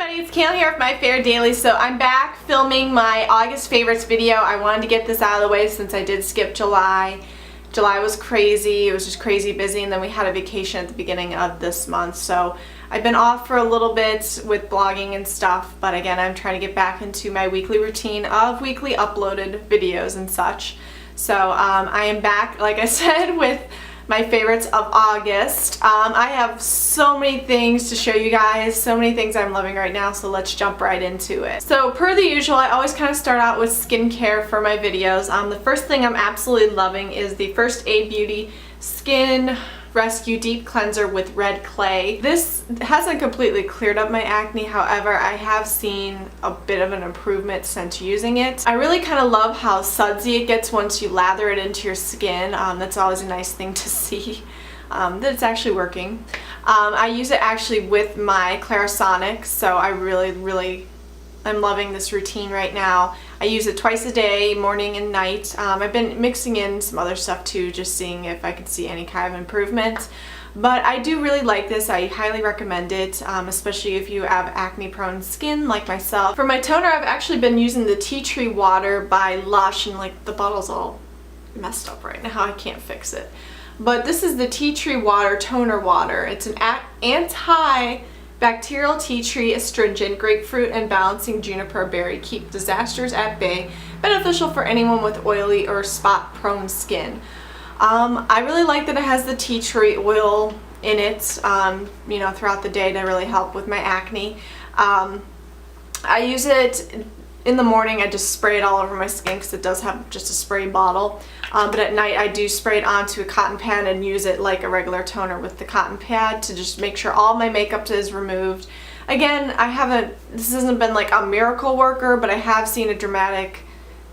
everybody, it's Kayla here with My Fair Daily. So I'm back filming my August favorites video. I wanted to get this out of the way since I did skip July. July was crazy, it was just crazy busy, and then we had a vacation at the beginning of this month. So I've been off for a little bit with blogging and stuff, but again, I'm trying to get back into my weekly routine of weekly uploaded videos and such. So I am back, like I said, with my favorites of August. I have so many things to show you guys, so many things I'm loving right now, so let's jump right into it. So per the usual, I always kind of start out with skincare for my videos. The first thing I'm absolutely loving is the First Aid Beauty Skin Rescue Deep Cleanser with Red Clay. This hasn't completely cleared up my acne, however, I have seen a bit of an improvement since using it. I really kind of love how sudsy it gets once you lather it into your skin. That's always a nice thing to see, that it's actually working. I use it actually with my Clarisonic, so I I'm loving this routine right now. I use it twice a day, morning and night. I've been mixing in some other stuff too, just seeing if I can see any kind of improvement. But I do really like this. I highly recommend it, especially if you have acne prone skin like myself. For my toner, I've actually been using the Tea Tree Water by Lush, and like the bottle's all messed up right now, I can't fix it. But this is the Tea Tree Water Toner Water. It's an anti-bacterial tea tree, astringent, grapefruit, and balancing juniper berry. Keep disasters at bay. Beneficial for anyone with oily or spot-prone skin. I really like that it has the tea tree oil in it, you know, throughout the day to really help with my acne. I use it in the morning. I just spray it all over my skin because it does have just a spray bottle. But at night I do spray it onto a cotton pad and use it like a regular toner with the cotton pad to just make sure all my makeup is removed. Again, this hasn't been like a miracle worker, but I have seen a dramatic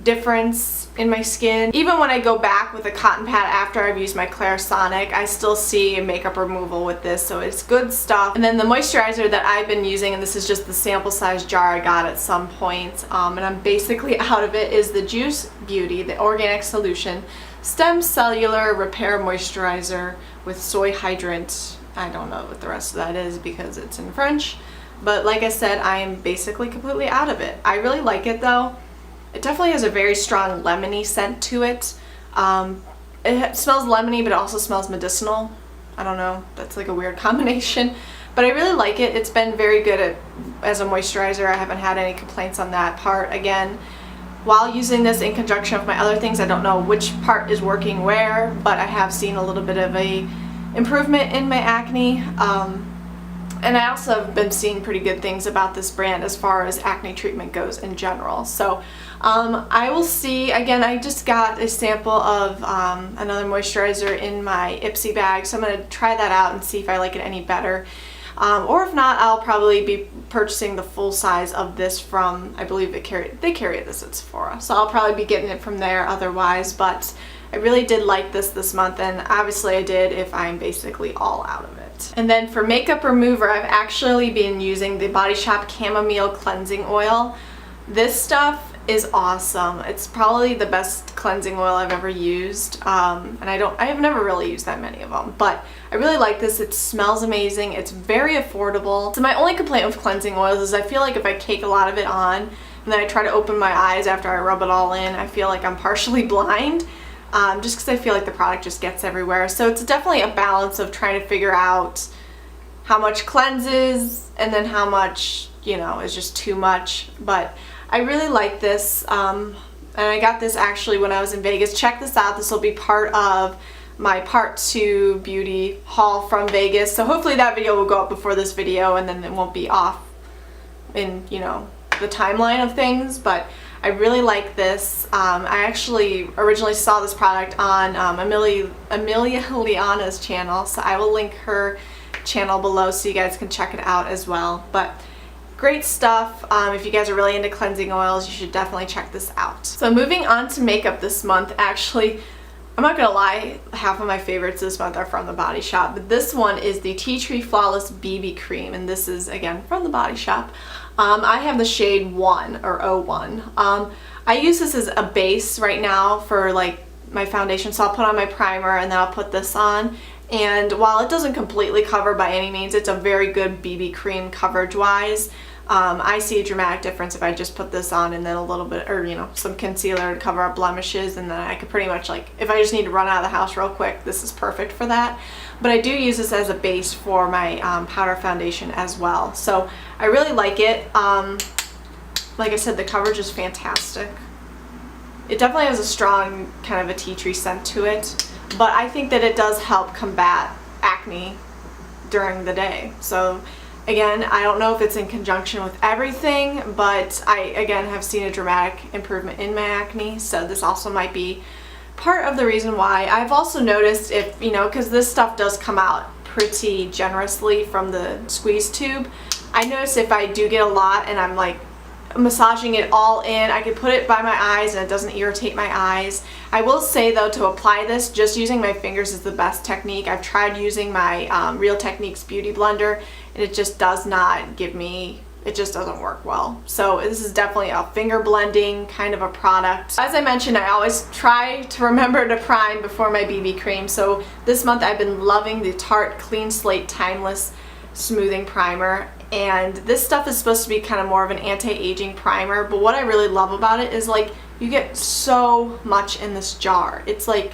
difference in my skin. Even when I go back with a cotton pad after I've used my Clarisonic, I still see makeup removal with this, so it's good stuff. And then the moisturizer that I've been using, and this is just the sample size jar I got at some point, and I'm basically out of it, is the Juice Beauty, the Organic Solution Stem Cellular Repair Moisturizer with Soy Hydrant. I don't know what the rest of that is because it's in French, but like I said, I am basically completely out of it. I really like it though. It definitely has a very strong lemony scent to it. It smells lemony, but it also smells medicinal. I don't know, that's like a weird combination. But I really like it. It's been very good as a moisturizer. I haven't had any complaints on that part. Again, while using this in conjunction with my other things, I don't know which part is working where, but I have seen a little bit of a improvement in my acne. And I also have been seeing pretty good things about this brand as far as acne treatment goes in general. So I will see. Again, I just got a sample of another moisturizer in my Ipsy bag, so I'm going to try that out and see if I like it any better. Or if not, I'll probably be purchasing the full size of this from, I believe they carry this at Sephora, so I'll probably be getting it from there otherwise. But I really did like this month, and obviously I did if I'm basically all out of it. And then for makeup remover, I've actually been using the Body Shop Chamomile Cleansing Oil. This stuff is awesome. It's probably the best cleansing oil I've ever used, and I have never really used that many of them, but I really like this. It smells amazing. It's very affordable. So my only complaint with cleansing oils is I feel like if I cake a lot of it on and then I try to open my eyes after I rub it all in, I feel like I'm partially blind. Just because I feel like the product just gets everywhere. So it's definitely a balance of trying to figure out how much cleanses and then how much, you know, is just too much. But I really like this, and I got this actually when I was in Vegas. Check this out. This will be part of my part 2 beauty haul from Vegas. So hopefully that video will go up before this video, and then it won't be off in, you know, the timeline of things. But I really like this. I actually originally saw this product on Amelia Liana's channel, so I will link her channel below so you guys can check it out as well. But great stuff. If you guys are really into cleansing oils, you should definitely check this out. So moving on to makeup this month, actually, I'm not gonna lie, half of my favorites this month are from the Body Shop, but this one is the Tea Tree Flawless BB Cream, and this is again from the Body Shop. I have the shade 1 or 01. I use this as a base right now for like my foundation, so I'll put on my primer and then I'll put this on. And while it doesn't completely cover by any means, it's a very good BB cream coverage wise. I see a dramatic difference if I just put this on and then a little bit, or you know, some concealer to cover up blemishes, and then I could pretty much, like, if I just need to run out of the house real quick, this is perfect for that. But I do use this as a base for my powder foundation as well. So I really like it. Like I said, the coverage is fantastic. It definitely has a strong kind of a tea tree scent to it, but I think that it does help combat acne during the day. So again, I don't know if it's in conjunction with everything, but I again have seen a dramatic improvement in my acne, so this also might be part of the reason why. I've also noticed, if you know, because this stuff does come out pretty generously from the squeeze tube, I notice if I do get a lot and I'm like massaging it all in, I could put it by my eyes and it doesn't irritate my eyes. I will say though, to apply this, just using my fingers is the best technique. I've tried using my Real Techniques Beauty Blender and it just does not give me, it just doesn't work well. So this is definitely a finger blending kind of a product. As I mentioned, I always try to remember to prime before my BB cream. So this month I've been loving the Tarte Clean Slate Timeless Smoothing Primer. And this stuff is supposed to be kind of more of an anti-aging primer, but what I really love about it is, like, you get so much in this jar. It's like,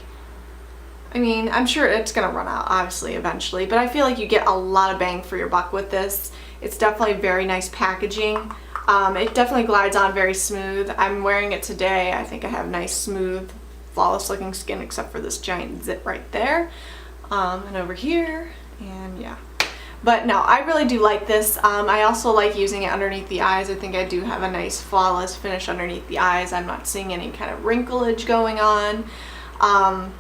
I mean, I'm sure it's gonna run out obviously eventually, but I feel like you get a lot of bang for your buck with this. It's definitely very nice packaging. It definitely glides on very smooth. I'm wearing it today. I think I have nice, smooth, flawless looking skin except for this giant zit right there, and over here, and yeah. But no, I really do like this. I also like using it underneath the eyes. I think I do have a nice flawless finish underneath the eyes. I'm not seeing any kind of wrinklage going on.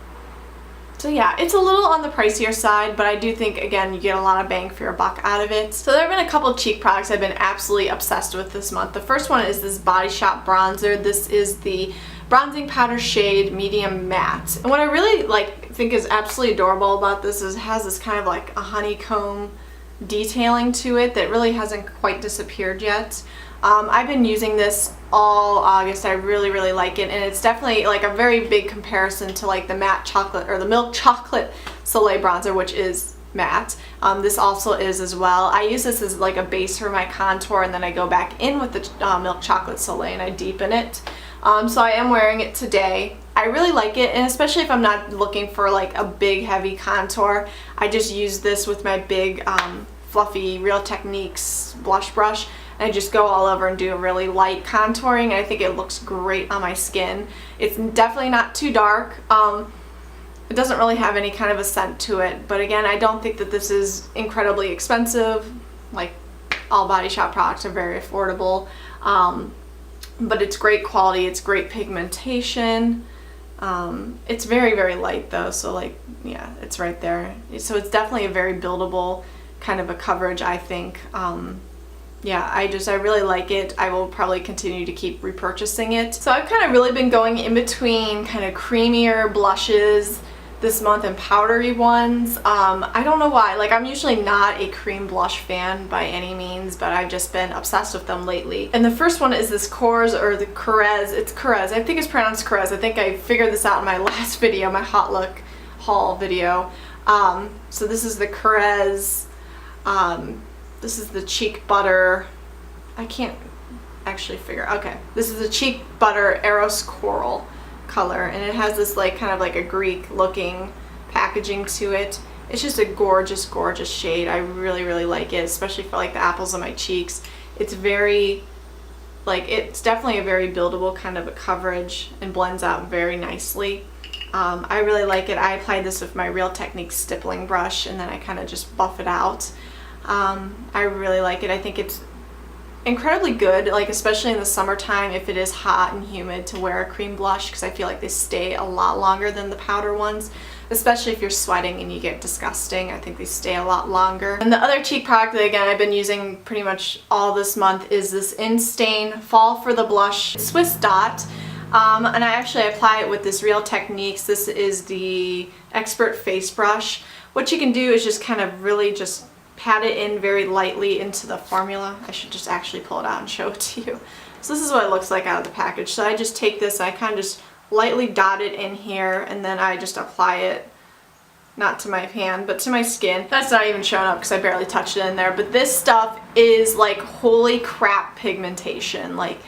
So yeah, it's a little on the pricier side, but I do think, again, you get a lot of bang for your buck out of it. So there have been a couple of cheek products I've been absolutely obsessed with this month. The first one is this Body Shop bronzer. This is the bronzing powder shade medium matte. And what I really think is absolutely adorable about this is it has this kind of like a honeycomb detailing to it that really hasn't quite disappeared yet. I've been using this all August. I really like it, and it's definitely like a very big comparison to like the matte chocolate or the milk chocolate Soleil bronzer, which is matte. This also is as well. I use this as like a base for my contour, and then I go back in with the milk chocolate Soleil and I deepen it. So I am wearing it today. I really like it, and especially if I'm not looking for like a big heavy contour, I just use this with my big fluffy Real Techniques blush brush, and I just go all over and do a really light contouring, and I think it looks great on my skin. It's definitely not too dark. It doesn't really have any kind of a scent to it, but again, I don't think that this is incredibly expensive. Like, all Body Shop products are very affordable, but it's great quality, it's great pigmentation. It's very light though, so like, yeah, it's right there. So it's definitely a very buildable kind of a coverage, I think. Yeah, I really like it. I will probably continue to keep repurchasing it. So I've kind of really been going in between kind of creamier blushes this month and powdery ones. I don't know why. Like, I'm usually not a cream blush fan by any means, but I've just been obsessed with them lately. And the first one is this Korres, or the Korres. It's Korres. I think it's pronounced Korres. I think I figured this out in my last video, my hot look haul video. So this is the Korres. This is the Cheek Butter. I can't actually figure. Okay, this is the Cheek Butter Eros Coral color, and it has this like kind of like a Greek looking packaging to it. It's just a gorgeous shade. I really like it, especially for like the apples of my cheeks. It's very like, it's definitely a very buildable kind of a coverage and blends out very nicely. I really like it. I applied this with my Real Techniques stippling brush, and then I kind of just buff it out. I really like it. I think it's incredibly good, like especially in the summertime if it is hot and humid, to wear a cream blush, because I feel like they stay a lot longer than the powder ones, especially if you're sweating and you get disgusting. I think they stay a lot longer. And the other cheek product that, again, I've been using pretty much all this month is this Instain Fall for the Blush Swiss Dot. And I actually apply it with this Real Techniques. This is the Expert Face Brush. What you can do is just kind of really just pat it in very lightly into the formula. I should just actually pull it out and show it to you. So this is what it looks like out of the package. So I just take this and I kind of just lightly dot it in here, and then I just apply it not to my hand, but to my skin. That's not even showing up because I barely touched it in there. But this stuff is like holy crap pigmentation. Like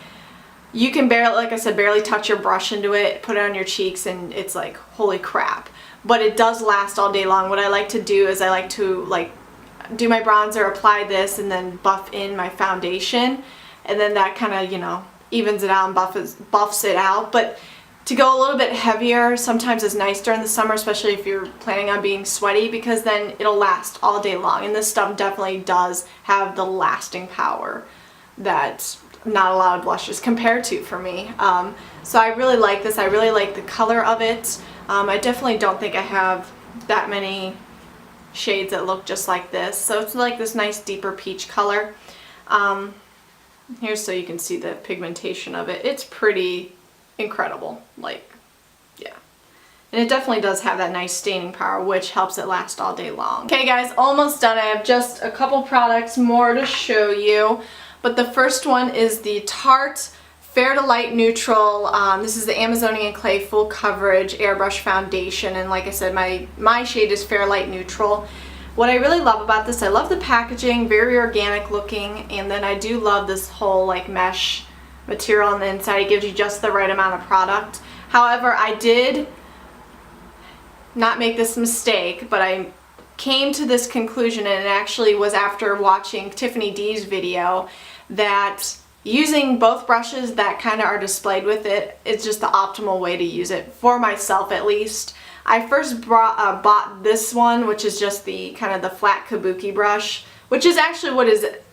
you can barely, like I said, barely touch your brush into it, put it on your cheeks, and it's like holy crap. But it does last all day long. What I like to do is I like to like do my bronzer, apply this, and then buff in my foundation. And then that kind of, you know, evens it out and buffs it out. But to go a little bit heavier sometimes is nice during the summer, especially if you're planning on being sweaty, because then it'll last all day long. And this stuff definitely does have the lasting power that not a lot of blushes compare to for me. So I really like this. I really like the color of it. I definitely don't think I have that many shades that look just like this. So it's like this nice deeper peach color. Here's so you can see the pigmentation of it. It's pretty incredible, like, yeah. And it definitely does have that nice staining power, which helps it last all day long. Okay guys, almost done. I have just a couple products more to show you, but the first one is the Tarte Fair to Light Neutral. This is the Amazonian Clay Full Coverage Airbrush Foundation, and like I said, my shade is Fair Light Neutral. What I really love about this, I love the packaging, very organic looking, and then I do love this whole like mesh material on the inside. It gives you just the right amount of product. However, I did not make this mistake, but I came to this conclusion, and it actually was after watching Tiffany D's video, that using both brushes that kind of are displayed with it is just the optimal way to use it, for myself at least. I first bought this one, which is just the kind of the flat kabuki brush, which is actually what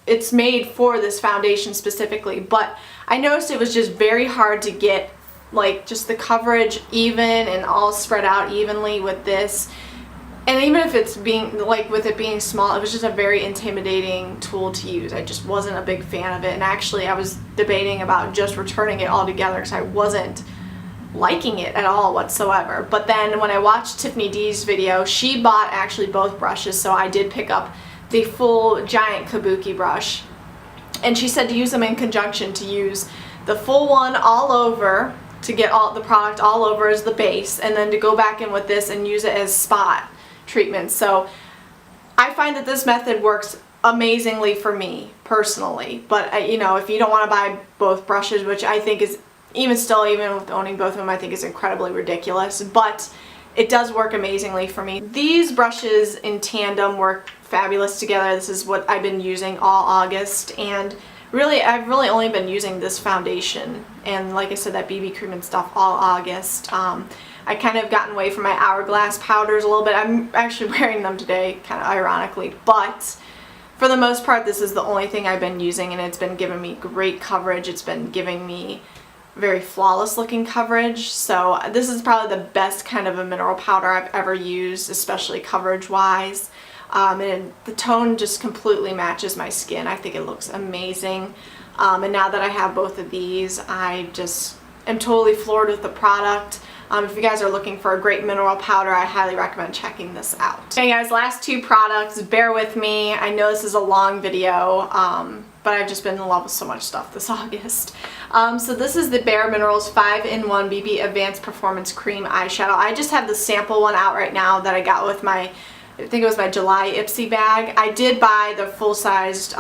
it's made for this foundation specifically, but I noticed it was just very hard to get like just the coverage even and all spread out evenly with this. And even if it's being, like with it being small, it was just a very intimidating tool to use. I just wasn't a big fan of it, and actually I was debating about just returning it altogether because I wasn't liking it at all whatsoever. But then when I watched Tiffany D's video, she bought actually both brushes, so I did pick up the full giant kabuki brush, and she said to use them in conjunction, to use the full one all over to get all the product all over as the base, and then to go back in with this and use it as spot treatment. So I find that this method works amazingly for me personally, but you know, if you don't want to buy both brushes, which I think is, even still, even with owning both of them, I think is incredibly ridiculous, but it does work amazingly for me. These brushes in tandem work fabulous together. This is what I've been using all August, and really I've really only been using this foundation and, like I said, that BB cream and stuff all August. I kind of gotten away from my Hourglass powders a little bit. I'm actually wearing them today, kind of ironically, but for the most part this is the only thing I've been using, and it's been giving me great coverage. It's been giving me very flawless looking coverage. So this is probably the best kind of a mineral powder I've ever used, especially coverage wise. And the tone just completely matches my skin. I think it looks amazing. And now that I have both of these, I just am totally floored with the product. If you guys are looking for a great mineral powder, I highly recommend checking this out. Okay guys, last two products, bear with me. I know this is a long video, but I've just been in love with so much stuff this August. So this is the Bareminerals 5-in-1 BB Advanced Performance Cream Eyeshadow. I just have the sample one out right now that I got with my, I think it was my July Ipsy bag. I did buy the full-sized,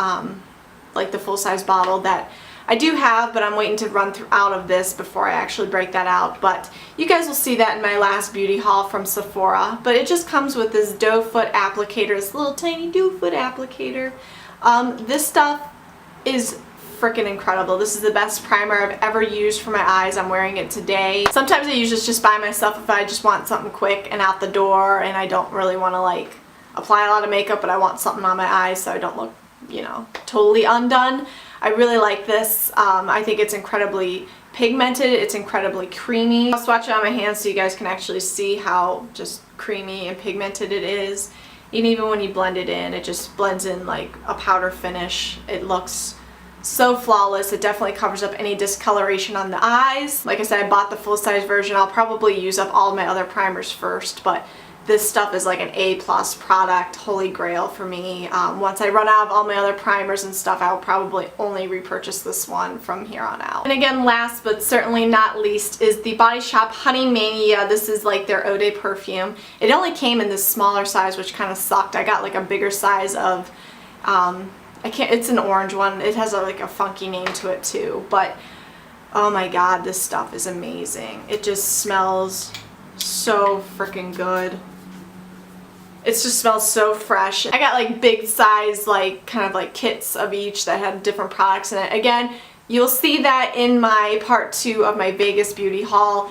like the full-size bottle that I do have, but I'm waiting to run out of this before I actually break that out. But you guys will see that in my last beauty haul from Sephora. But it just comes with this doe foot applicator, this little tiny doe foot applicator. This stuff is freaking incredible. This is the best primer I've ever used for my eyes. I'm wearing it today. Sometimes I use this just by myself if I just want something quick and out the door, and I don't really want to like apply a lot of makeup, but I want something on my eyes so I don't look, you know, totally undone. I really like this. I think it's incredibly pigmented. It's incredibly creamy. I'll swatch it on my hands so you guys can actually see how just creamy and pigmented it is. And even when you blend it in, it just blends in like a powder finish. It looks so flawless. It definitely covers up any discoloration on the eyes. Like I said, I bought the full-size version. I'll probably use up all of my other primers first, but this stuff is like an A+ product, holy grail for me. Once I run out of all my other primers and stuff, I'll probably only repurchase this one from here on out. And again, last but certainly not least is the Body Shop Honeymania. This is like their Eau de perfume. It only came in this smaller size, which kind of sucked. I got like a bigger size of, it's an orange one. It has like a funky name to it too, but oh my god, this stuff is amazing. It just smells so freaking good. It just smells so fresh. I got like big size, like kind of like kits of each that had different products in it. Again, you'll see that in my part 2 of my Vegas beauty haul.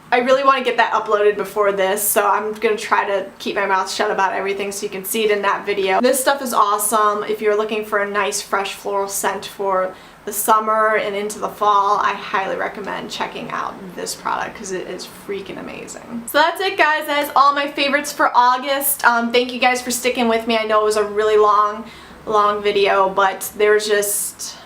I really want to get that uploaded before this, so I'm going to try to keep my mouth shut about everything so you can see it in that video. This stuff is awesome. If you're looking for a nice fresh floral scent for the summer and into the fall, I highly recommend checking out this product because it is freaking amazing. So that's it, guys. That is all my favorites for August. Thank you guys for sticking with me. I know it was a really long video, but there's just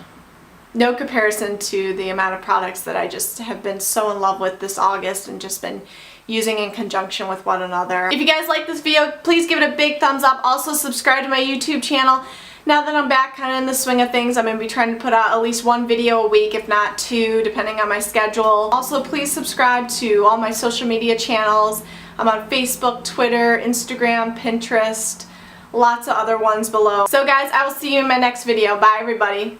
no comparison to the amount of products that I just have been so in love with this August and just been using in conjunction with one another. If you guys like this video, please give it a big thumbs up. Also subscribe to my YouTube channel. Now that I'm back kind of in the swing of things, I'm going to be trying to put out at least 1 video a week, if not 2, depending on my schedule. Also, please subscribe to all my social media channels. I'm on Facebook, Twitter, Instagram, Pinterest, lots of other ones below. So guys, I will see you in my next video. Bye everybody.